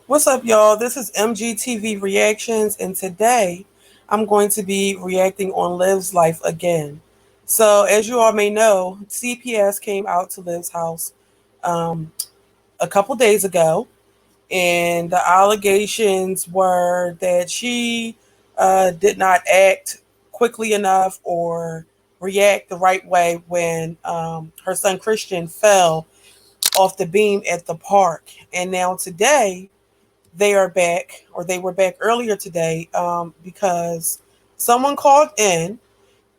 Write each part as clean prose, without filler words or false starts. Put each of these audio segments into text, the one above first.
What's up, y'all? This is MGTV Reactions, and today I'm going to be reacting on Liv's life again. So, as you all may know, CPS came out to Liv's house um, a couple days ago, and the allegations were that she did not act quickly enough or react the right way when her son Christian fell off the beam at the park. And now today, they are back, or they were back earlier today, because someone called in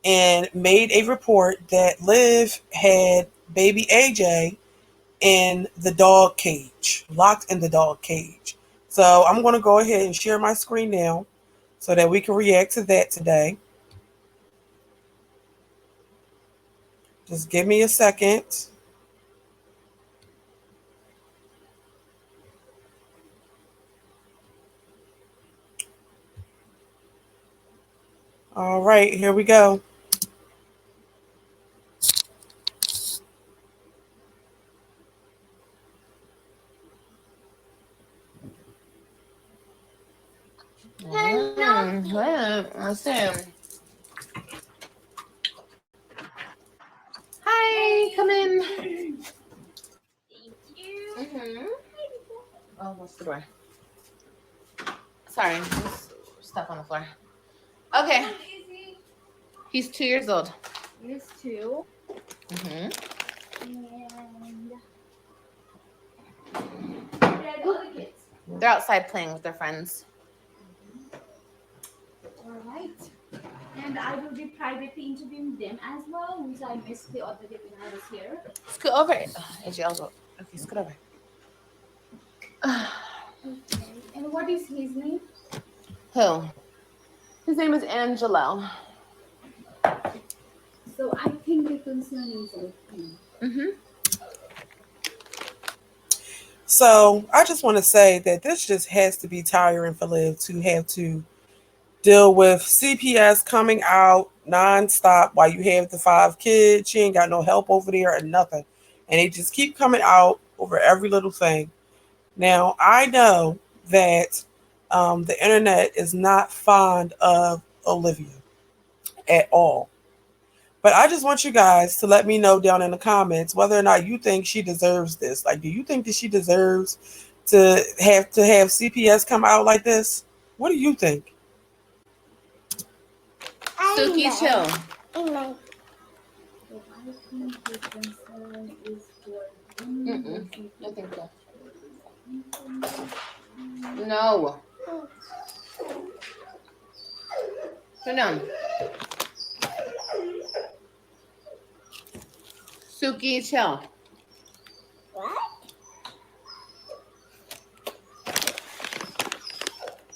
and made a report that Liv had baby AJ in the dog cage, locked in the dog cage. So I'm going to go ahead and share my screen now so that we can react to that today. Just give me a second. All right, here we go. Let's see. Hi, come in. Mm-hmm. Oh, what's the door? Sorry, there's stuff on the floor. Okay. He's 2 years old. He's two. Mm-hmm. And where are the other kids? They're outside playing with their friends. All right. And I will be privately interviewing them as well, which I missed the other day when I was here. Scoot over. AJ, I'll go. Okay, scoot over. Okay. And what is his name? Who? His name is Angelo. So I think the concern is with him. Mm-hmm. So I just want to say that this just has to be tiring for Liv to have to deal with CPS coming out nonstop while you have the five kids. She ain't got no help over there or nothing. And they just keep coming out over every little thing. Now, I know that the internet is not fond of Olivia at all. But I just want you guys to let me know down in the comments whether or not you think she deserves this. Like, do you think that she deserves to have CPS come out like this? What do you think? Suki, chill. So I think the concern is for him. I think so. No. Sit down. Suki, chill.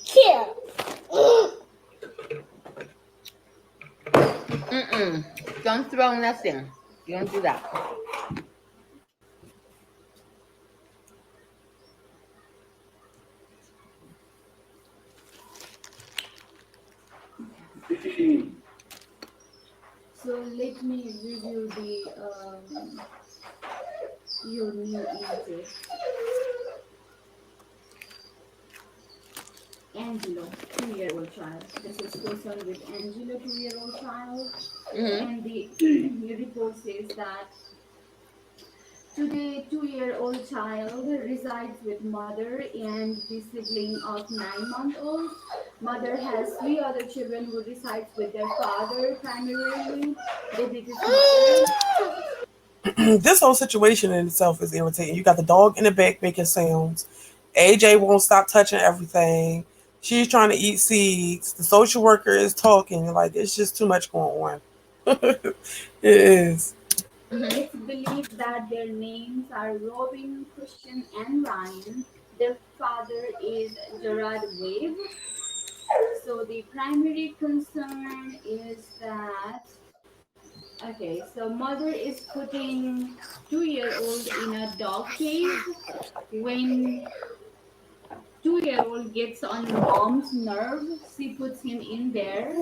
Kill. Don't throw nothing. You don't do that. So let me review the your new intake. Angelo, 2-year-old child. This is concerned with Angelo, 2-year-old child. And the report says that today 2-year-old child resides with mother and the sibling of 9-month-old. Mother has 3 other children who resides with their father primarily. The biggest mother. This whole situation in itself is irritating. You got the dog in the back making sounds. AJ won't stop touching everything. She's trying to eat seeds. The social worker is talking. Like, it's just too much going on. It is. It's believed that their names are Robin, Christian, and Ryan. Their father is Gerard Wave. So the primary concern is that okay, so mother is putting 2-year-old in a dog cage. When 2-year-old gets on mom's nerve, she puts him in there.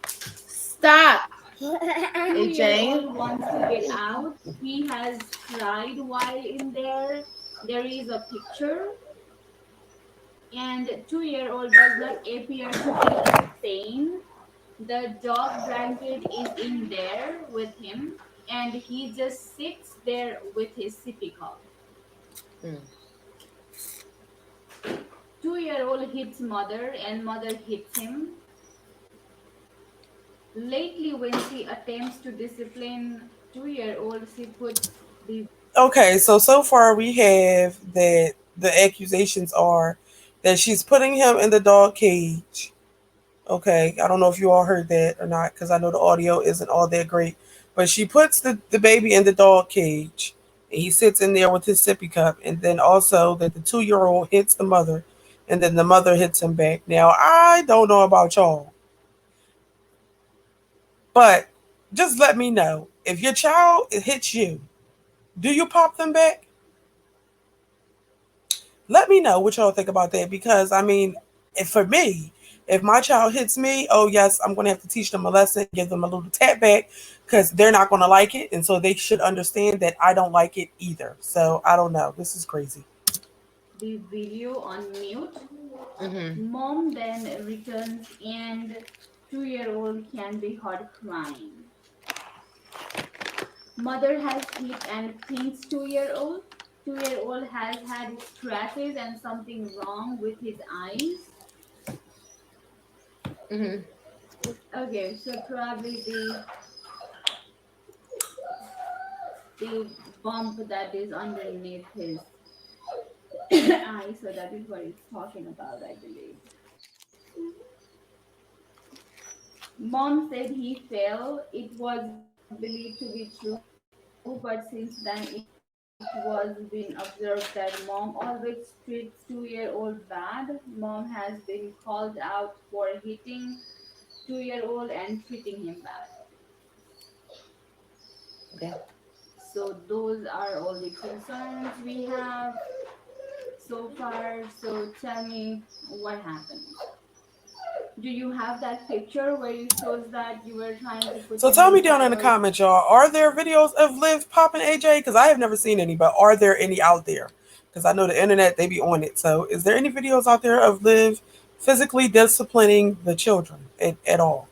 Stop. 2-year-old wants to get out. He has cried while in there. There is a picture. And 2-year-old does not appear to be in pain. The dog blanket is in there with him, and he just sits there with his sippy cup. Mm. 2-year-old hits mother, and mother hits him. Lately, when she attempts to discipline 2-year-old, she puts the Okay, so far we have that the accusations are that she's putting him in the dog cage. Okay, I don't know if you all heard that or not because I know the audio isn't all that great. But she puts the baby in the dog cage and he sits in there with his sippy cup. And then also that the 2 year old hits the mother and then the mother hits him back. Now, I don't know about y'all, but just let me know if your child hits you, do you pop them back? Let me know what y'all think about that because I mean, if for me, if my child hits me, oh yes, I'm going to have to teach them a lesson, give them a little tap back because they're not going to like it, and so they should understand that I don't like it either. So I don't know. This is crazy. video on mute. Mm-hmm. Mom then returns, and 2-year-old can be heard crying. Mother has hit and thinks 2-year-old. 2-year-old has had scratches and something wrong with his eyes. Mm-hmm. Okay, so probably the bump that is underneath his eye. So that is what it's talking about, I believe. Mom said he fell. It was believed to be true, but since then it was been observed that mom always treats 2-year-old bad. Mom has been called out for hitting 2-year-old and treating him bad. Okay. So those are all the concerns we have so far. So tell me what happened. Do you have that picture where you shows that you were trying to put So him tell me down in inside the or comments, y'all, are there videos of Liv popping AJ? Because I have never seen any, but are there any out there? Because I know the internet, they be on it. So is there any videos out there of Liv physically disciplining the children at all?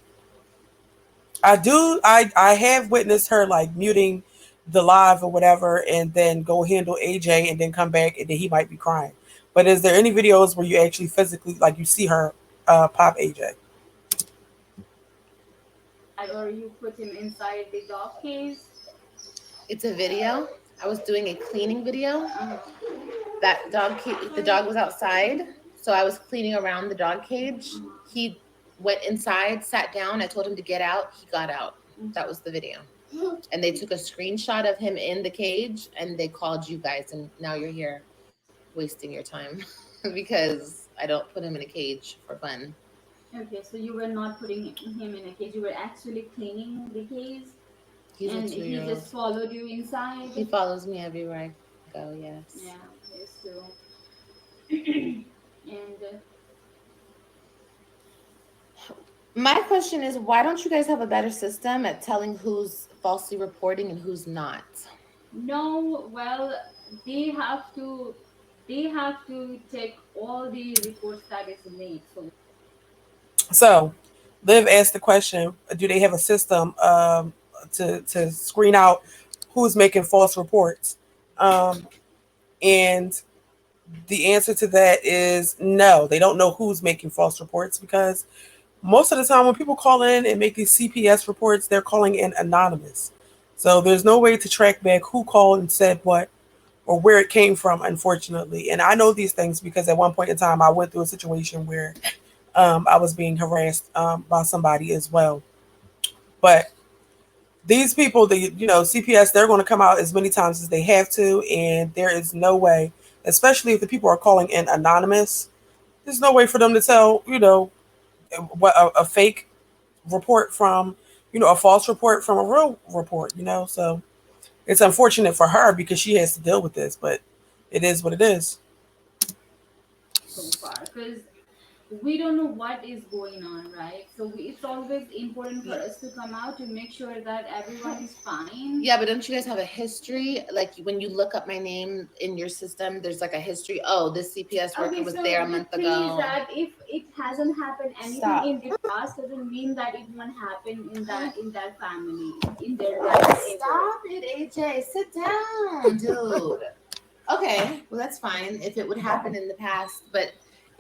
I do. I have witnessed her like muting the live or whatever, and then go handle AJ, and then come back, and then he might be crying. But is there any videos where you actually physically like you see her pop AJ? or you put him inside the dog cage? It's a video. I was doing a cleaning video. Uh-huh. The dog was outside, so I was cleaning around the dog cage. Uh-huh. He went inside, sat down. I told him to get out. He got out. That was the video. And they took a screenshot of him in the cage, and they called you guys, and now you're here wasting your time because I don't put him in a cage for fun. Okay, so you were not putting him in a cage. You were actually cleaning the cage, He's a and two he year old. just followed you He inside. follows me everywhere I go, yes. Yeah. Okay. So, and My question is, why don't you guys have a better system at telling who's falsely reporting and who's not? no, well, they have to they have to check all the reports that is made. So So, Liv asked the question: do they have a system to screen out who's making false reports? Um, and the answer to that is no. They don't know who's making false reports because most of the time when people call in and make these CPS reports, they're calling in anonymous. So there's no way to track back who called and said what or where it came from, unfortunately. And I know these things because at one point in time, I went through a situation where I was being harassed by somebody as well. But these people, CPS, they're going to come out as many times as they have to, and there is no way, especially if the people are calling in anonymous. There's no way for them to tell, what a fake report from, a false report from a real report. So it's unfortunate for her because she has to deal with this, but it is what it is. so far, because we don't know what is going on, right? So it's always important for us to come out to make sure that everyone is fine. Yeah, but don't you guys have a history? Like when you look up my name in your system, there's like a history. Oh, this CPS worker Okay, was so there a the month thing is ago. that if it hasn't happened anything Stop. in the past, doesn't mean that it won't happen in that family, in their life ever. Stop it, AJ. Sit down, dude. Okay, well that's fine if it would happen in the past, but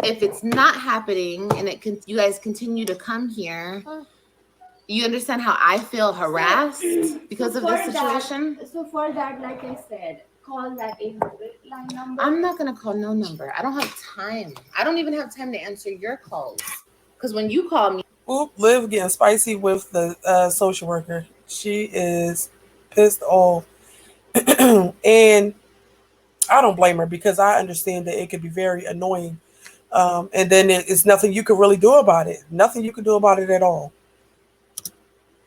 if it's not happening and you guys continue to come here, you understand how I feel harassed So because of for this that, situation? like I said, call that 800 line number. I'm not gonna call no number. I don't have time. I don't even have time to answer your calls. Because when you call me, Oop, Liv getting spicy with the social worker. She is pissed off. And I don't blame her because I understand that it could be very annoying. And then it's nothing you can really do about it. Nothing you can do about it at all.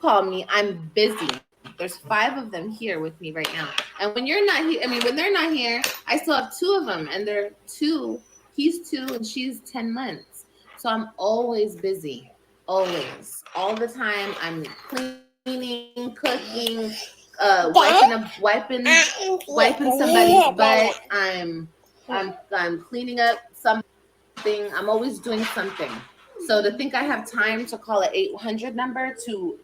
call me, I'm busy. There's 5 of them here with me right now. And when you're not here, I mean, when they're not here, I still have 2 of them, and they're 2. He's 2 and she's 10 months. So I'm always busy, always, all the time. I'm cleaning, cooking, wiping somebody's butt. I'm cleaning up something. I'm always doing something. So to think I have time to call an 800 number to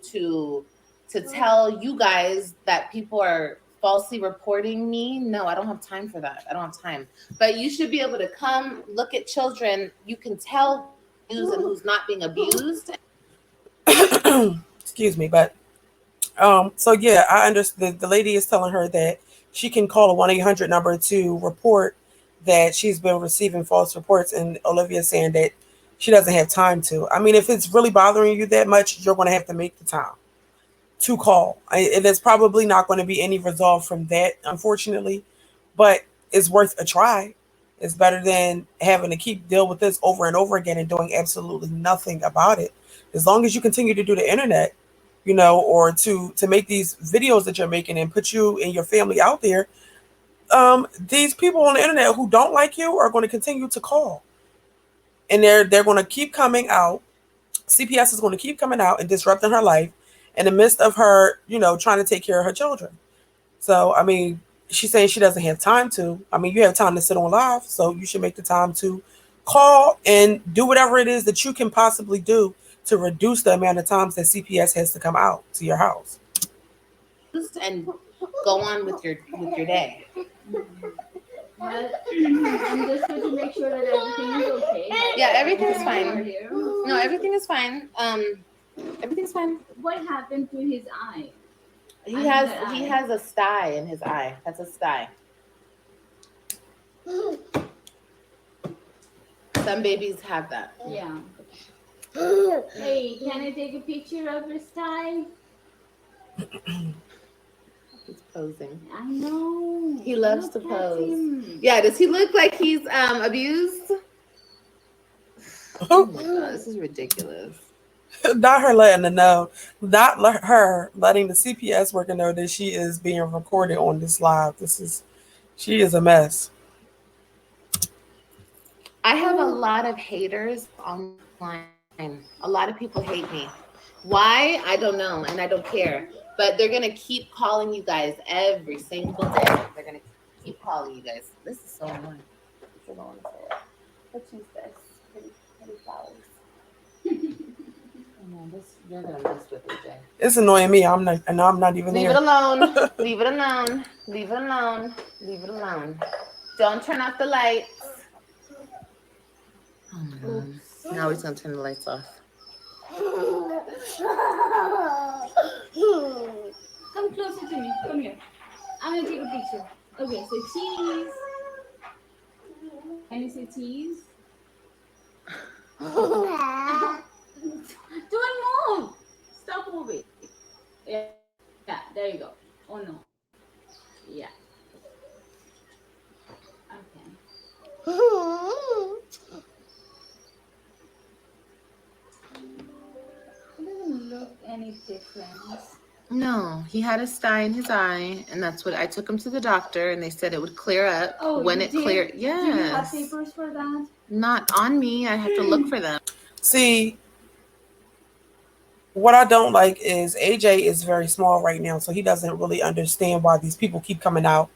tell you guys that people are falsely reporting me, no, I don't have time for that. I don't have time. But you should be able to come look at children. You can tell who's abused and who's not being abused. Excuse me, but so yeah, I understand. The lady is telling her that she can call a 1-800 number to report that she's been receiving false reports, and Olivia's saying that she doesn't have time to. I mean, if it's really bothering you that much, you're going to have to make the time to call. And there's probably not going to be any resolve from that, unfortunately, but it's worth a try. It's better than having to keep deal with this over and over again and doing absolutely nothing about it. As long as you continue to do the internet, or to make these videos that you're making and put you and your family out there, these people on the internet who don't like you are going to continue to call, and they're going to keep coming out. CPS is going to keep coming out and disrupting her life in the midst of her, trying to take care of her children. So, I mean, she's saying she doesn't have time to. I mean, you have time to sit on live, so you should make the time to call and do whatever it is that you can possibly do to reduce the amount of times that CPS has to come out to your house. And go on with your day. Well, I'm just going to make sure that everything is okay. Yeah, everything's fine. No, everything is fine. Everything's fine. What happened to his eye? He has a sty in his eye. That's a sty. Some babies have that. Yeah. Hey, can I take a picture of his tie? He's posing. I know. He loves Look to at pose. him. Yeah, does he look like he's abused? Oh my god, this is ridiculous. Not her letting the know, not her letting the CPS worker know that she is being recorded on this live. She is a mess. I have a lot of haters online. A lot of people hate me. Why? I don't know, and I don't care. But they're gonna keep calling you guys every single day. They're gonna keep calling you guys. This is so annoying. Let's use this. Pretty flowers. You're gonna mess with it, Jay. It's annoying me. I'm not even Leave there. it alone. Leave it alone. Leave it alone. Leave it alone. Don't turn off the lights. Oh my god. Now we're just gonna turn the lights off. Come closer to me. Come here. I'm gonna take a picture. Okay, so cheese. Can you say cheese? Don't move. Stop moving. Yeah, there you go. Oh no. Yeah. Okay. It doesn't look any different. No, he had a sty in his eye, and that's what I took him to the doctor, and they said it would clear up. Oh, when you it did? cleared, Do you have yes. papers for that? Not on me. I have to look for them. See, what I don't like is AJ is very small right now, so he doesn't really understand why these people keep coming out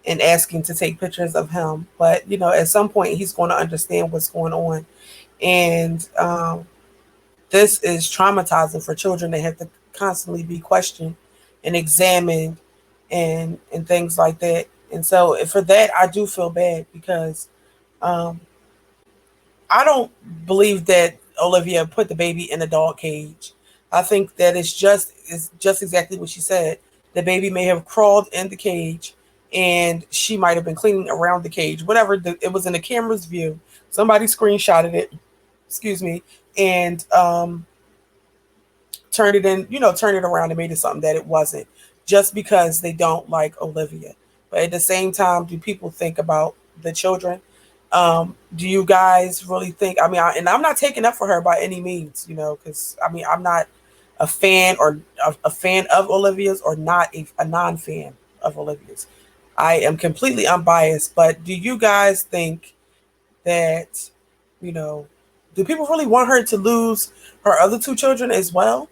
and asking to take pictures of him. But at some point, he's going to understand what's going on, and this is traumatizing for children. They have to constantly be questioned and examined, and things like that. And so for that, I do feel bad because um, I don't believe that Olivia put the baby in a dog cage. I think that it's just exactly what she said. The baby may have crawled in the cage, and she might have been cleaning around the cage. Whatever, it was in the camera's view. Somebody screenshotted it. Excuse me, and turned it around and made it something that it wasn't, just because they don't like Olivia. But at the same time, do people think about the children? Do you guys really think? I mean, and I'm not taking up for her by any means, because I mean, I'm not a fan or a fan of Olivia's, or not a non-fan of Olivia's. I am completely unbiased. But do you guys think that, you know, do people really want her to lose her other two children as well?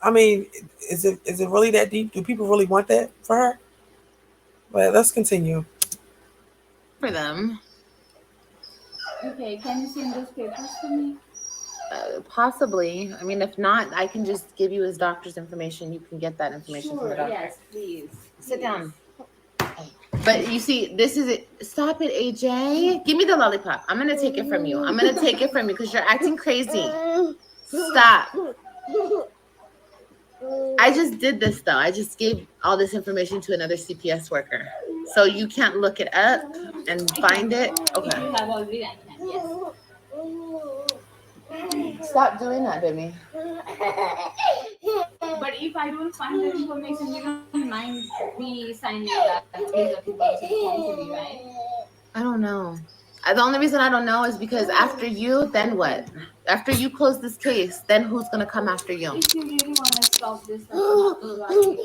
I mean, is it really that deep? Do people really want that for her? But let's continue. For them, Okay, can you send those papers to me? possibly. I mean, if not, I can just give you his doctor's information. You can get that information from the Sure, doctor. yes, please. Sit down. But you see, this is it. Stop it, AJ. Give me the lollipop. I'm gonna take it from you. I'm gonna take it from you because you're acting crazy. Stop. I just did this though. I just gave all this information to another CPS worker. So you can't look it up and find it. If Okay. you have already, I can, yes. Stop doing that, baby. But if I don't find that information, you don't mind me signing that these are people responsibility, right? I don't know. The only reason I don't know is because after you, then what? After you close this case, then who's gonna come after you? If you really want to stop this, then you have to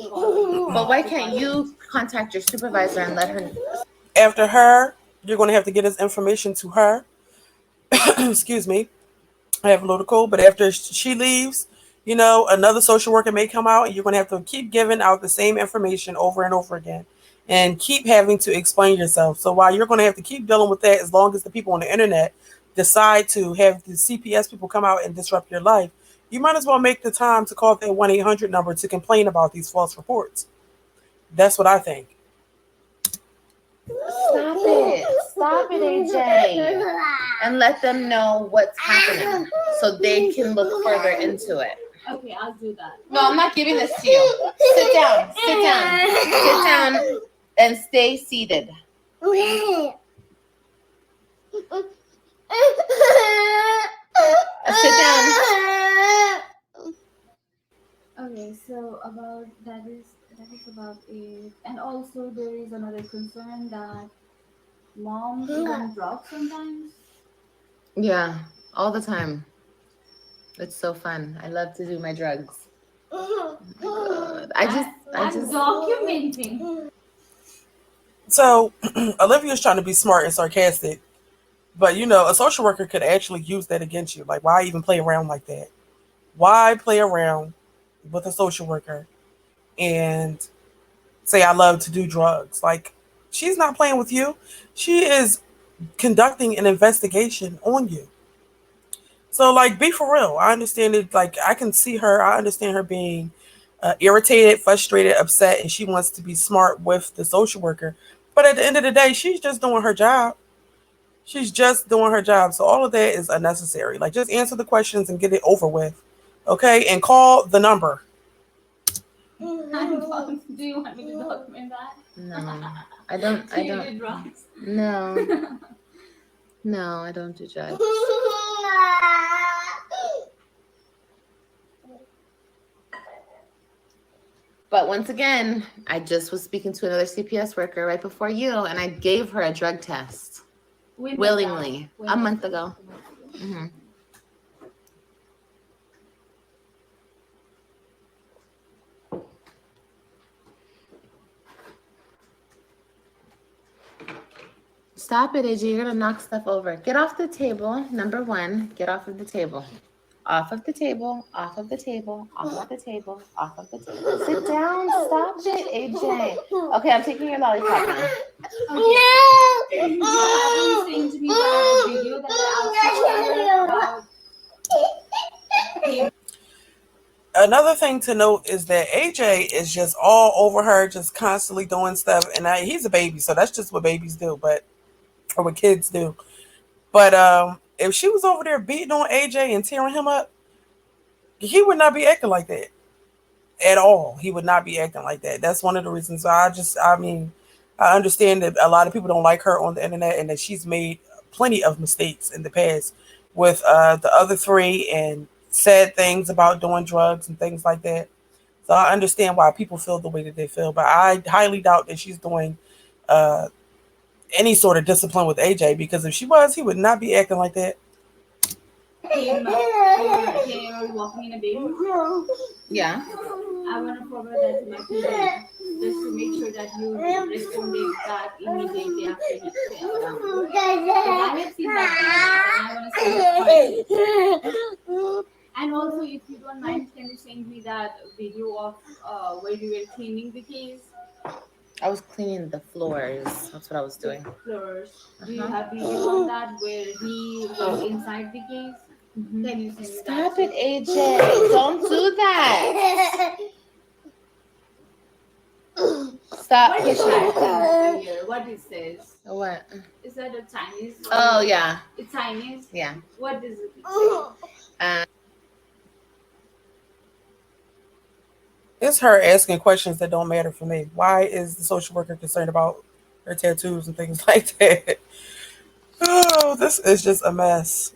call But why can't you contact your supervisor and let her? After her, you're going to have to get this information to her. Excuse me. I have a little cold, but after she leaves, another social worker may come out, and you're going to have to keep giving out the same information over and over again, and keep having to explain yourself. So while you're going to have to keep dealing with that, as long as the people on the internet decide to have the CPS people come out and disrupt your life, you might as well make the time to call that 1-800 number to complain about these false reports. That's what I think. Stop it. Stop it, AJ. And let them know what's happening so they can look further into it. Okay, I'll do that. No, I'm not giving this to you. Sit down. Sit down. Sit down and stay seated. Sit down. Okay, so that is about it. And also there is another concern that moms even drop sometimes. Yeah, all the time. It's so fun. I love to do my drugs. Oh my God. I'm documenting. So Olivia's trying to be smart and sarcastic, but a social worker could actually use that against you. Like, why even play around like that? Why play around with a social worker and say, I love to do drugs? Like, she's not playing with you. She is conducting an investigation on you. So, like, be for real. I understand it. Like, I can see her. I understand her being irritated, frustrated, upset, and she wants to be smart with the social worker. But at the end of the day, she's just doing her job. She's just doing her job. So all of that is unnecessary. Like, just answer the questions and get it over with. Okay? And call the number. Do you want me to document that? No, I don't. Do I you don't. do drugs? No, no, I don't do drugs. But once again, I just was speaking to another CPS worker right before you, and I gave her a drug test willingly a month ago. Mm-hmm. Stop it, AJ. You're gonna knock stuff over. Get off the table. Number one, get off of the table. Off of the table, off of the table, off of the table, off of the table. Sit down. Stop it, AJ. Okay, I'm taking your lollipop now. Okay. You have been saying to me that the video that I asked you about. Another thing to note is that AJ is just all over her, just constantly doing stuff. And he's a baby, so that's just what babies do, but or what kids do. But if she was over there beating on AJ and tearing him up, he would not be acting like that at all. He would not be acting like that. That's one of the reasons. I mean, I understand that a lot of people don't like her on the internet and that she's made plenty of mistakes in the past with the other three and said things about doing drugs and things like that. So I understand why people feel the way that they feel, but I highly doubt that she's doing uh, any sort of discipline with AJ because if she was, he would not be acting like that. Came walking in a baby. Yeah. I want to forward that to my PA just to make sure that you responded that immediately after he came around. Because I have seen that video and I want to see it. And also, if you don't mind, can you send me that video of where you were cleaning the case? I was cleaning the floors. That's what I was doing. Floors. Do you have video on that where he was inside the case? Mm-hmm. Can you send me Stop that? it, AJ. Don't do that. Stop What is pushing. that here? What is this? What? Is that a Chinese? Oh, yeah. It's Chinese? Yeah. What does it say? It's her asking questions that don't matter for me. Why is the social worker concerned about her tattoos and things like that? Oh, this is just a mess.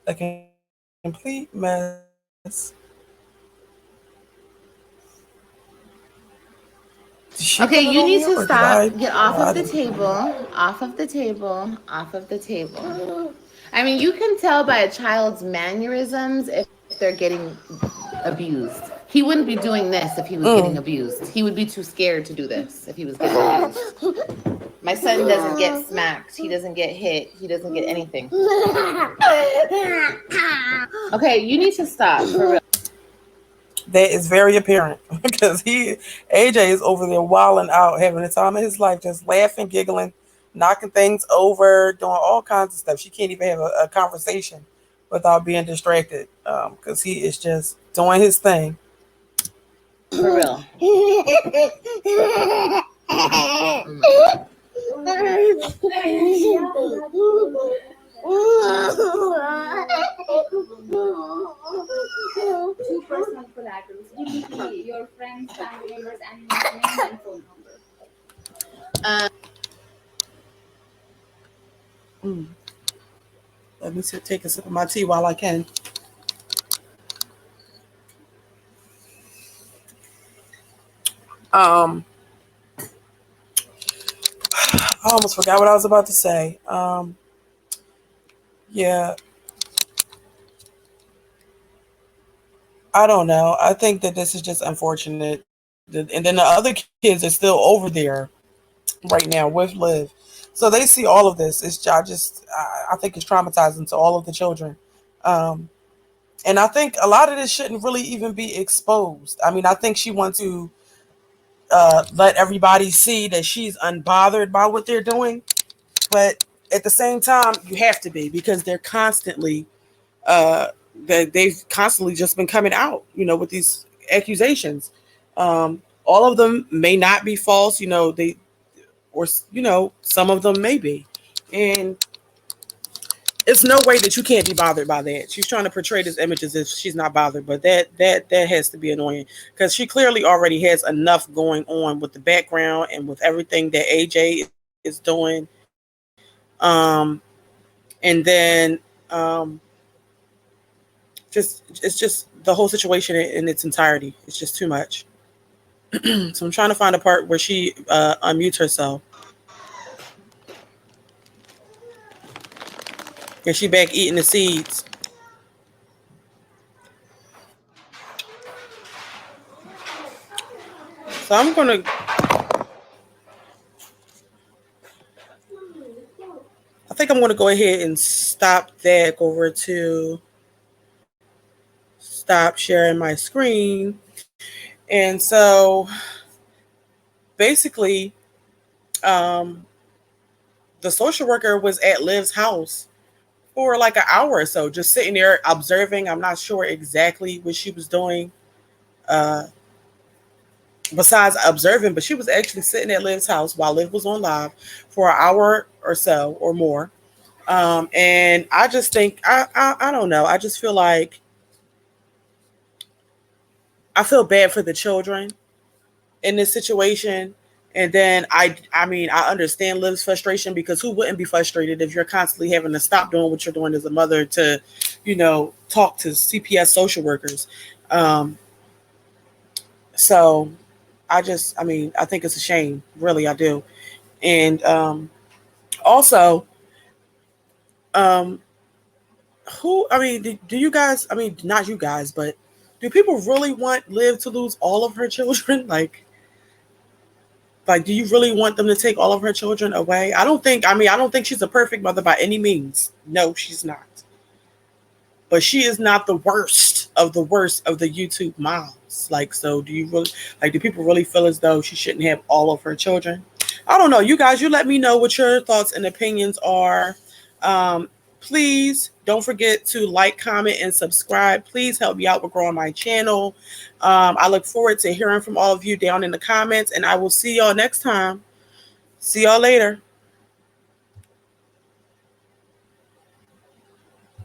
A complete mess. Did she put Okay, it you on need me to or did I? stop. Get Oh, off I of the didn't put it on table. me. Off of the table. Off of the table. I mean, you can tell by a child's mannerisms if they're getting abused. He wouldn't be doing this if he was getting Mm. abused. He would be too scared to do this if he was getting abused. My son doesn't get smacked. He doesn't get hit. He doesn't get anything. Okay, you need to stop for real. That is very apparent because AJ is over there wilding out, having the time of his life, just laughing, giggling, knocking things over, doing all kinds of stuff. She can't even have a conversation without being distracted because he is just doing his thing. For real. Two personal collaterals. Give me your friends, family members, and his name and phone number. Mm. Let me take a sip of my tea while I can. Um, I almost forgot what I was about to say. Yeah, I don't know. I think that this is just unfortunate. And then the other kids are still over there right now with Liv. So they see all of this. I think it's traumatizing to all of the children. Um, and I think a lot of this shouldn't really even be exposed. I mean, I think she wants to let everybody see that she's unbothered by what they're doing. But at the same time, you have to be because they're constantly they've constantly just been coming out, with these accusations. All of them may not be false, or some of them may be, and it's no way that you can't be bothered by that. She's trying to portray this image as if she's not bothered, but that has to be annoying because she clearly already has enough going on with the background and with everything that AJ is doing. And then it's just the whole situation in its entirety. It's just too much. So I'm trying to find a part where she unmutes herself. And she back eating the seeds. So I'm gonna think I'm going to go ahead and stop that. Go over to stop sharing my screen. And so basically, um, the social worker was at Liv's house for like an hour or so, just sitting there observing. I'm not sure exactly what she was doing uh, besides observing, but she was actually sitting at Liv's house while Liv was on live for an hour or so or more. And I just think I don't know. I just feel like I feel bad for the children in this situation. And then I mean I understand Liv's frustration because who wouldn't be frustrated if you're constantly having to stop doing what you're doing as a mother to, talk to CPS social workers. Um, so I mean I think it's a shame, really I do. And also, um, who I mean do you guys? I mean not you guys, but do people really want Liv to lose all of her children? Like, do you really want them to take all of her children away? I don't think she's a perfect mother by any means. No, she's not. But she is not the worst of the YouTube moms. Like, so do you really, like, do people really feel as though she shouldn't have all of her children? I don't know. You guys, you let me know what your thoughts and opinions are. Um, Please don't forget to like, comment, and subscribe. Please help me out with growing my channel. I look forward to hearing from all of you down in the comments, and I will see y'all next time. See y'all later.